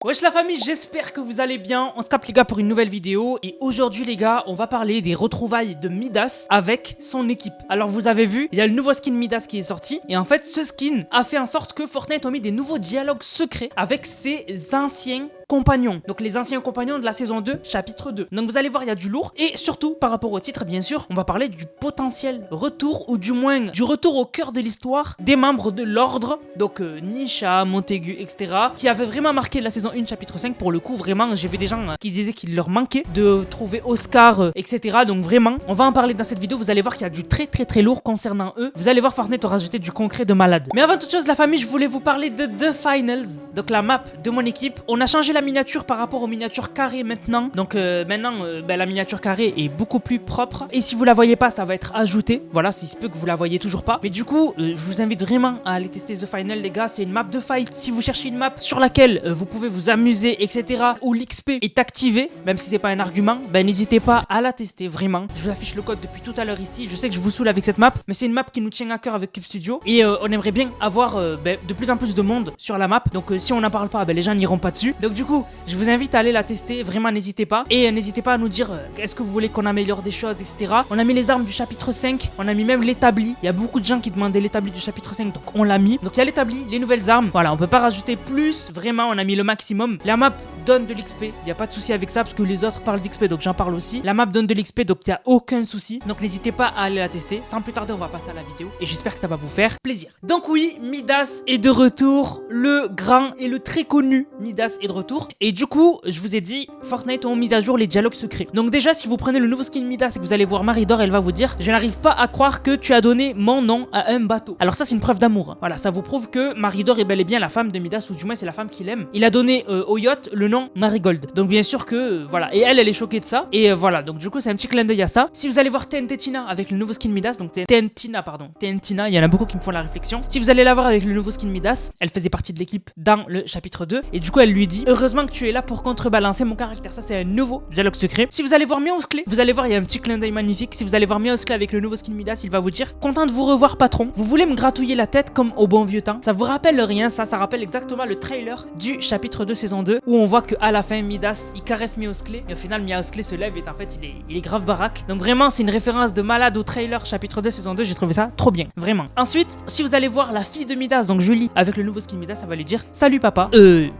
Wesh la famille, j'espère que vous allez bien. On se capte les gars pour une nouvelle vidéo. Et aujourd'hui les gars, on va parler des retrouvailles de Midas avec son équipe. Alors vous avez vu, il y a le nouveau skin Midas qui est sorti. Et en fait ce skin a fait en sorte que Fortnite a mis des nouveaux dialogues secrets avec ses anciens compagnons. Donc les anciens compagnons de la saison 2, chapitre 2. Donc vous allez voir, il y a du lourd. Et surtout, par rapport au titre, bien sûr, on va parler du potentiel retour, ou du moins du retour au cœur de l'histoire des membres de l'ordre. Donc Nisha, Montaigu, etc. Qui avaient vraiment marqué la saison 1, chapitre 5. Pour le coup, vraiment, j'ai vu des gens qui disaient qu'il leur manquait de trouver Oscar, etc. Donc vraiment, on va en parler dans cette vidéo. Vous allez voir qu'il y a du très lourd concernant eux. Vous allez voir, Fortnite a rajouté du concret de malade. Mais avant toute chose, la famille, je voulais vous parler de The Finals. Donc la map de mon équipe. On a changé la miniature par rapport aux miniatures carrées maintenant. Donc maintenant la miniature carrée est beaucoup plus propre. Et si vous la voyez pas, ça va être ajouté. Voilà, s'il se peut que vous la voyez toujours pas. Mais du coup, je vous invite vraiment à aller tester The Final, les gars. C'est une map de fight. Si vous cherchez une map sur laquelle vous pouvez vous amuser, etc. Où l'XP est activé, même si c'est pas un argument, ben n'hésitez pas à la tester vraiment. Je vous affiche le code depuis tout à l'heure ici. Je sais que je vous saoule avec cette map, mais c'est une map qui nous tient à cœur avec Clip Studio. Et on aimerait bien avoir de plus en plus de monde sur la map. Donc si on n'en parle pas, les gens n'iront pas dessus. Donc du coup, je vous invite à aller la tester, vraiment n'hésitez pas. Et n'hésitez pas à nous dire est-ce que vous voulez qu'on améliore des choses, etc. On a mis les armes du chapitre 5, on a mis même l'établi. Il y a beaucoup de gens qui demandaient l'établi du chapitre 5, donc on l'a mis. Donc il y a l'établi, les nouvelles armes. Voilà, on peut pas rajouter plus, vraiment, on a mis le maximum. La map donne de l'XP, il n'y a pas de souci avec ça parce que les autres parlent d'XP, donc j'en parle aussi. La map donne de l'XP, donc il n'y a aucun souci. Donc n'hésitez pas à aller la tester. Sans plus tarder, on va passer à la vidéo et j'espère que ça va vous faire plaisir. Donc oui, Midas est de retour, le grand et le très connu Midas est de retour. Et du coup, je vous ai dit, Fortnite ont mis à jour les dialogues secrets. Donc déjà, si vous prenez le nouveau skin Midas et que vous allez voir Maridor, elle va vous dire: je n'arrive pas à croire que tu as donné mon nom à un bateau. Alors ça, c'est une preuve d'amour. Voilà, ça vous prouve que Maridor est bel et bien la femme de Midas, ou du moins c'est la femme qu'il aime. Il a donné au yacht le nom Marigold. Donc bien sûr que voilà. Et elle est choquée de ça. Et voilà, donc du coup, c'est un petit clin d'œil à ça. Si vous allez voir TNT Tina avec le nouveau skin Midas, donc TNT Tina, il y en a beaucoup qui me font la réflexion. Si vous allez la voir avec le nouveau skin Midas, elle faisait partie de l'équipe dans le chapitre 2. Et du coup, elle lui dit: heureusement que tu es là pour contrebalancer mon caractère. Ça, c'est un nouveau dialogue secret. Si vous allez voir Miaosclé, vous allez voir, il y a un petit clin d'œil magnifique. Si vous allez voir Miaosclé avec le nouveau skin Midas, il va vous dire: content de vous revoir, patron. Vous voulez me gratouiller la tête comme au bon vieux temps? Ça vous rappelle rien, ça rappelle exactement le trailer du chapitre 2 saison 2 où on voit que à la fin, Midas, il caresse Miaosclé et au final, Miaosclé se lève et en fait, il est grave baraque. Donc vraiment, c'est une référence de malade au trailer chapitre 2 saison 2. J'ai trouvé ça trop bien, vraiment. Ensuite, si vous allez voir la fille de Midas, donc Julie, avec le nouveau skin Midas, ça va lui dire: salut papa,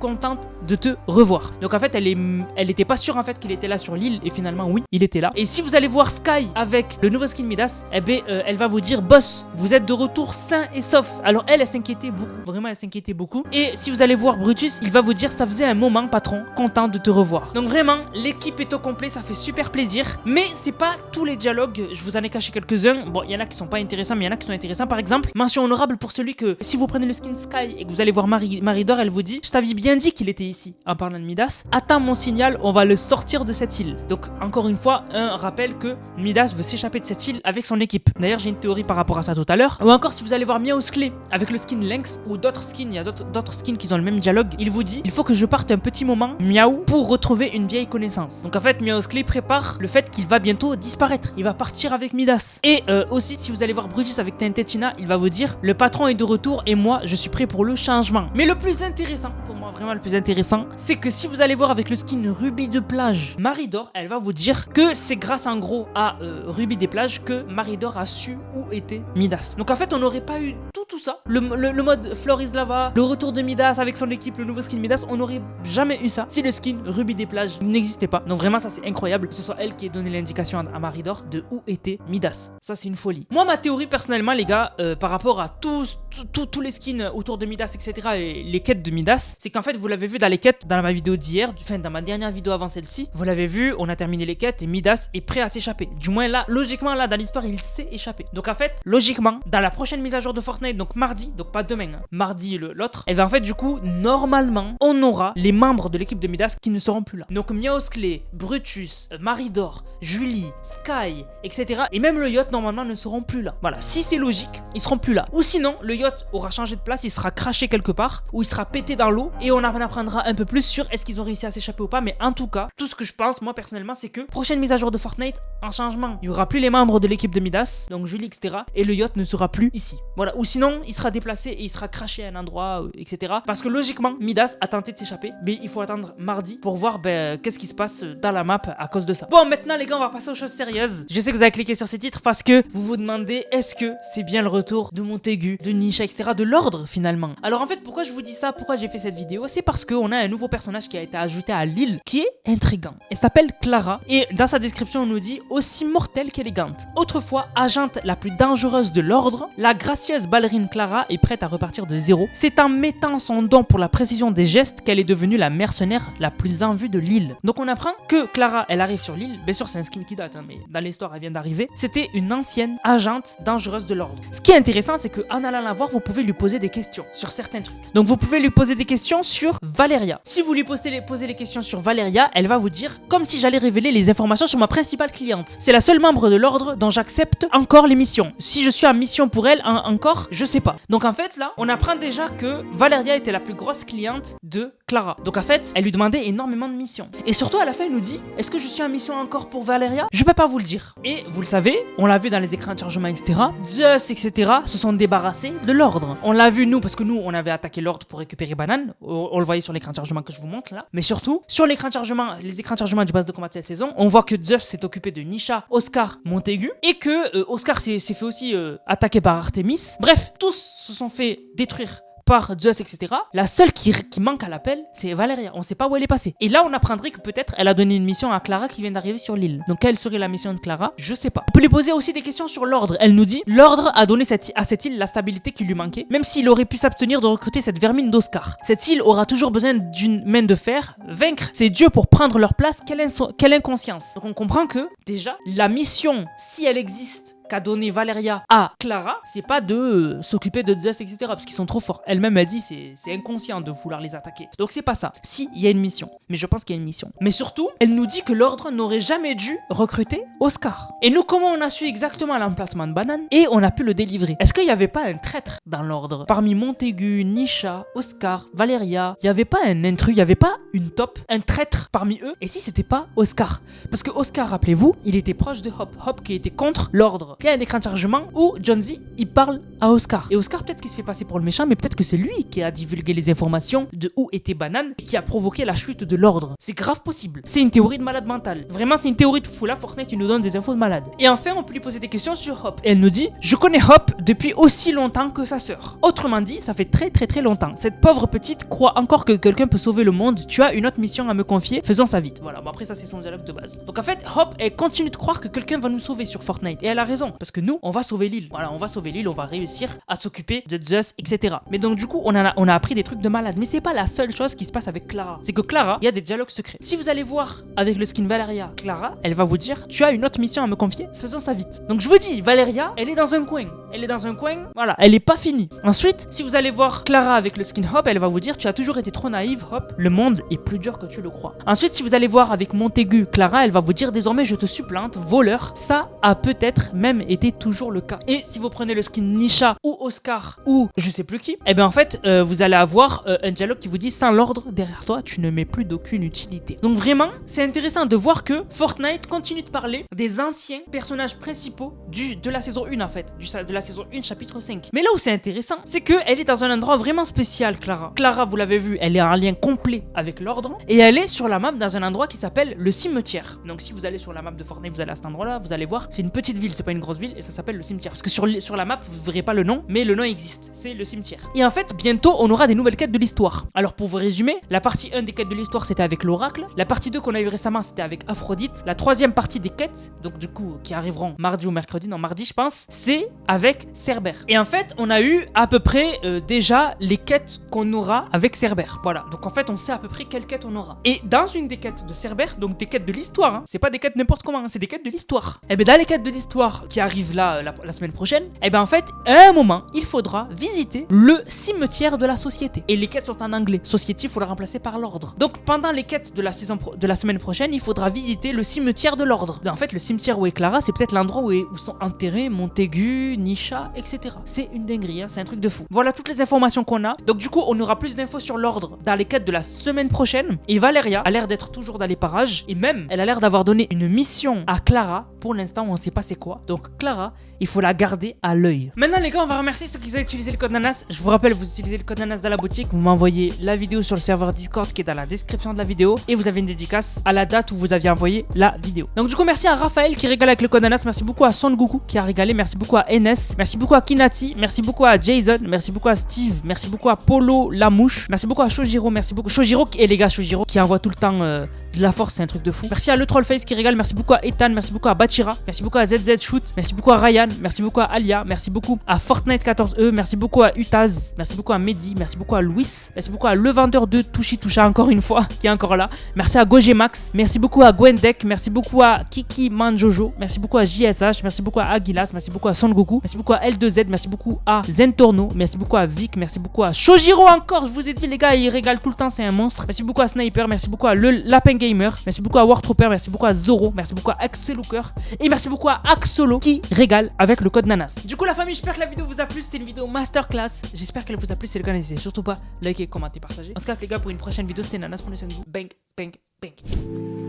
contente de te revoir. Donc en fait, elle était pas sûre en fait qu'il était là sur l'île et finalement oui, il était là. Et si vous allez voir Sky avec le nouveau skin Midas, elle va vous dire: boss, vous êtes de retour sain et sauf. Alors elle s'inquiétait beaucoup, vraiment elle s'inquiétait beaucoup. Et si vous allez voir Brutus, il va vous dire: ça faisait un moment patron, content de te revoir. Donc vraiment, l'équipe est au complet, ça fait super plaisir. Mais c'est pas tous les dialogues, je vous en ai caché quelques-uns. Bon, il y en a qui sont pas intéressants, mais il y en a qui sont intéressants. Par exemple, mention honorable pour celui que si vous prenez le skin Sky et que vous allez voir Maridor, elle vous dit: je t'avais bien dit qu'il était ici. En parlant de Midas, attends mon signal, on va le sortir de cette île. Donc encore une fois, un rappel que Midas veut s'échapper de cette île avec son équipe. D'ailleurs, j'ai une théorie par rapport à ça tout à l'heure. Ou encore, si vous allez voir Miaosclé avec le skin Lynx ou d'autres skins, il y a d'autres skins qui ont le même dialogue, il vous dit: il faut que je parte un petit moment, miaou, pour retrouver une vieille connaissance. Donc en fait, Miaosclé prépare le fait qu'il va bientôt disparaître. Il va partir avec Midas. Et aussi, si vous allez voir Brutus avec TNT Tina, il va vous dire: le patron est de retour et moi, je suis prêt pour le changement. Mais le plus intéressant, pour moi, vraiment le plus intéressant, c'est que si vous allez voir avec le skin Ruby de plage, Maridor, elle va vous dire que c'est grâce en gros à Ruby des plages que Maridor a su où était Midas. Donc en fait, on n'aurait pas eu tout ça. Le mode Floris Lava, le retour de Midas avec son équipe, le nouveau skin Midas, on n'aurait jamais eu ça si le skin Ruby des plages n'existait pas. Donc vraiment, ça c'est incroyable que ce soit elle qui ait donné l'indication à Maridor de où était Midas. Ça c'est une folie. Moi, ma théorie personnellement, les gars, par rapport à tous les skins autour de Midas, etc. et les quêtes de Midas, c'est qu'en fait, vous l'avez vu dans les quêtes, dans ma vidéo d'hier, enfin dans ma dernière vidéo avant celle-ci, vous l'avez vu, on a terminé les quêtes et Midas est prêt à s'échapper. Du moins là, logiquement là, dans l'histoire, il s'est échappé. Donc en fait, logiquement, dans la prochaine mise à jour de Fortnite, donc mardi, donc pas demain, hein, mardi l'autre, et bien en fait du coup, normalement, on aura les membres de l'équipe de Midas qui ne seront plus là. Donc Miaosclé, Brutus, Maridor, Julie, Sky, etc. Et même le yacht normalement ne seront plus là. Voilà, si c'est logique, ils seront plus là. Ou sinon, le yacht aura changé de place, il sera craché quelque part, ou il sera pété dans l'eau, et on apprendra un peu plus sur est-ce qu'ils ont réussi à s'échapper ou pas. Mais en tout cas, tout ce que je pense, moi personnellement, c'est que prochaine mise à jour de Fortnite, un changement. Il n'y aura plus les membres de l'équipe de Midas, donc Julie, etc. Et le yacht ne sera plus ici. Voilà, ou sinon sinon il sera déplacé et il sera craché à un endroit, etc. Parce que logiquement, Midas a tenté de s'échapper, mais il faut attendre mardi pour voir qu'est-ce qui se passe dans la map à cause de ça. Bon, maintenant les gars, on va passer aux choses sérieuses. Je sais que vous avez cliqué sur ces titres parce que vous vous demandez est-ce que c'est bien le retour de Montaigu, de Nisha, etc., de l'ordre finalement. Alors en fait, pourquoi je vous dis ça, pourquoi j'ai fait cette vidéo, c'est parce qu'on a un nouveau personnage qui a été ajouté à l'île qui est intriguant. Elle s'appelle Clara et dans sa description on nous dit aussi mortelle qu'élégante. Autrefois agente la plus dangereuse de l'ordre, la gracieuse ballerine Clara est prête à repartir de zéro. C'est en mettant son don pour la précision des gestes qu'elle est devenue la mercenaire la plus en vue de l'île. Donc on apprend que Clara, elle arrive sur l'île, bien sûr c'est un skin qui date, hein, mais dans l'histoire elle vient d'arriver. C'était une ancienne agente dangereuse de l'ordre. Ce qui est intéressant, c'est qu'en allant la voir, vous pouvez lui poser des questions sur certains trucs. Donc vous pouvez lui poser des questions sur Valeria. Si vous lui posez les questions sur Valeria, elle va vous dire comme si j'allais révéler les informations sur ma principale cliente. C'est la seule membre de l'ordre dont j'accepte encore les missions. Si je suis en mission pour elle encore, je sais pas. Donc en fait là, on apprend déjà que Valeria était la plus grosse cliente de Clara. Donc en fait, elle lui demandait énormément de missions. Et surtout à la fin, elle nous dit est-ce que je suis en mission encore pour Valeria? Je peux pas vous le dire. Et vous le savez, on l'a vu dans les écrans de chargement, etc. Zeus, etc. se sont débarrassés de l'ordre. On l'a vu nous parce que nous, on avait attaqué l'ordre pour récupérer Banane. On le voyait sur l'écran de chargement que je vous montre là. Mais surtout, sur l'écran de chargement, les écrans de chargement du base de combat de cette saison, on voit que Zeus s'est occupé de Nisha, Oscar, Montaigu et que Oscar s'est fait aussi attaquer par Artemis. Bref, tous se sont fait détruire par Zeus, etc. La seule qui manque à l'appel, c'est Valeria. On sait pas où elle est passée. Et là, on apprendrait que peut-être elle a donné une mission à Clara qui vient d'arriver sur l'île. Donc, quelle serait la mission de Clara? Je sais pas. On peut lui poser aussi des questions sur l'ordre. Elle nous dit l'ordre a donné à cette île la stabilité qui lui manquait, même s'il aurait pu s'abstenir de recruter cette vermine d'Oscar. Cette île aura toujours besoin d'une main de fer. Vaincre ces dieux pour prendre leur place, quelle inconscience. Donc, on comprend que déjà, la mission, si elle existe, qu'a donné Valeria à Clara, c'est pas de s'occuper de Zeus, etc. Parce qu'ils sont trop forts. Elle-même a dit c'est inconscient de vouloir les attaquer. Donc c'est pas ça. Si, il y a une mission. Mais je pense qu'il y a une mission. Mais surtout, elle nous dit que l'ordre n'aurait jamais dû recruter Oscar. Et nous, comment on a su exactement l'emplacement de Banane et on a pu le délivrer? Est-ce qu'il n'y avait pas un traître dans l'ordre? Parmi Montaigu, Nisha, Oscar, Valeria, il n'y avait pas un intrus, il n'y avait pas une top, un traître parmi eux? Et si c'était pas Oscar? Parce que Oscar, rappelez-vous, il était proche de Hop. Hop qui était contre l'ordre. Il y a un écran de chargement où John Z il parle à Oscar. Et Oscar peut-être qu'il se fait passer pour le méchant, mais peut-être que c'est lui qui a divulgué les informations de où était Banane et qui a provoqué la chute de l'ordre. C'est grave possible. C'est une théorie de malade mental. Vraiment, c'est une théorie de fou. Là, Fortnite, il nous donne des infos de malade. Et enfin, on peut lui poser des questions sur Hop. Et elle nous dit je connais Hop depuis aussi longtemps que sa sœur. Autrement dit, ça fait très longtemps. Cette pauvre petite croit encore que quelqu'un peut sauver le monde. Tu as une autre mission à me confier. Faisons ça vite. Voilà, bon, après, ça, c'est son dialogue de base. Donc en fait, Hop, elle continue de croire que quelqu'un va nous sauver sur Fortnite. Et elle a raison. Parce que nous, on va sauver l'île. Voilà, on va sauver l'île, on va réussir à s'occuper de Zeus, etc. Mais donc du coup, on a appris des trucs de malade. Mais c'est pas la seule chose qui se passe avec Clara. C'est que Clara, il y a des dialogues secrets. Si vous allez voir avec le skin Valeria, Clara, elle va vous dire tu as une autre mission à me confier, faisons ça vite. Donc je vous dis, Valeria, elle est dans un coin. Elle est dans un coin, voilà, elle est pas finie. Ensuite, si vous allez voir Clara avec le skin Hop, elle va vous dire tu as toujours été trop naïve, Hop, le monde est plus dur que tu le crois. Ensuite, si vous allez voir avec Montaigu, Clara, elle va vous dire désormais je te supplante, voleur. Ça a peut-être même été toujours le cas. Et si vous prenez le skin Nisha ou Oscar ou je sais plus qui, et bien en fait vous allez avoir un dialogue qui vous dit sans l'ordre derrière toi tu ne mets plus d'aucune utilité. Donc vraiment c'est intéressant de voir que Fortnite continue de parler des anciens personnages principaux de la saison 1 en fait, de la saison 1 chapitre 5. Mais là où c'est intéressant c'est que elle est dans un endroit vraiment spécial. Clara vous l'avez vu, elle est en lien complet avec l'ordre et elle est sur la map dans un endroit qui s'appelle le cimetière. Donc si vous allez sur la map de Fortnite, vous allez à cet endroit là, vous allez voir c'est une petite ville, c'est pas une grosse ville et ça s'appelle le cimetière. Parce que sur la map, vous verrez pas le nom, mais le nom existe. C'est le cimetière. Et en fait, bientôt, on aura des nouvelles quêtes de l'histoire. Alors, pour vous résumer, la partie 1 des quêtes de l'histoire, c'était avec l'oracle. La partie 2 qu'on a eu récemment, c'était avec Aphrodite. La troisième partie des quêtes, donc du coup, qui arriveront mardi ou mercredi, non, mardi, je pense, c'est avec Cerbère. Et en fait, on a eu à peu près déjà les quêtes qu'on aura avec Cerbère. Voilà. Donc, en fait, on sait à peu près quelles quêtes on aura. Et dans une des quêtes de Cerbère, donc des quêtes de l'histoire, hein, c'est pas des quêtes n'importe comment, hein, c'est des quêtes de l'histoire. Et bien, dans les quêtes de l'histoire qui arrivent là, la semaine prochaine, et bien en fait, à un moment, il faudra visiter le cimetière de la société. Et les quêtes sont en anglais. Society, il faut la remplacer par l'ordre. Donc pendant les quêtes de la semaine prochaine, il faudra visiter le cimetière de l'ordre. En fait, le cimetière où est Clara, c'est peut-être l'endroit où sont enterrés Montaigu, Nisha, etc. C'est une dinguerie, hein, c'est un truc de fou. Voilà toutes les informations qu'on a. Donc du coup, on aura plus d'infos sur l'ordre dans les quêtes de la semaine prochaine. Et Valeria a l'air d'être toujours dans les parages. Et même, elle a l'air d'avoir donné une mission à Clara. Pour l'instant, on sait pas c'est quoi. Donc Donc Clara, il faut la garder à l'œil. Maintenant les gars, on va remercier ceux qui ont utilisé le code Nanas. Je vous rappelle, vous utilisez le code Nanas dans la boutique, vous m'envoyez la vidéo sur le serveur Discord qui est dans la description de la vidéo et vous avez une dédicace à la date où vous aviez envoyé la vidéo. Donc du coup, merci à Raphaël qui régale avec le code Nanas, merci beaucoup à Son Goku qui a régalé, merci beaucoup à NS, merci beaucoup à Kinati, merci beaucoup à Jason, merci beaucoup à Steve, merci beaucoup à Polo la mouche, merci beaucoup à Shojiro, merci beaucoup Shojiro et les gars Shojiro qui envoie tout le temps de la force, c'est un truc de fou. Merci à le Trollface qui régale, merci beaucoup à Ethan, merci beaucoup à Bachira, merci beaucoup à ZZ Shoot, merci beaucoup à Ryan, merci beaucoup à Alia, merci beaucoup à Fortnite 14E, merci beaucoup à Utaz, merci beaucoup à Mehdi, merci beaucoup à Louis, merci beaucoup à le vendeur de Touchi Toucha encore une fois qui est encore là, merci à Gojemax, merci beaucoup à Gwendek, merci beaucoup à Kiki Manjojo, merci beaucoup à JSH, merci beaucoup à Aguilas, merci beaucoup à Son Goku, merci beaucoup à L2Z, merci beaucoup à Zentorno, merci beaucoup à Vic, merci beaucoup à Shojiro encore, je vous ai dit les gars, il régale tout le temps, c'est un monstre. Merci beaucoup à Sniper, merci beaucoup à le Lapin Gamer, merci beaucoup à War Trooper, merci beaucoup à Zoro, merci beaucoup à Axelooker et merci beaucoup à Axolo qui régale avec le code Nanas. Du coup la famille, j'espère que la vidéo vous a plu, c'était une vidéo masterclass, j'espère qu'elle vous a plu, c'est le cas, n'hésitez surtout pas liker, commenter, partager. On se capte les gars pour une prochaine vidéo, c'était Nanas pour le Bang, bang, bang.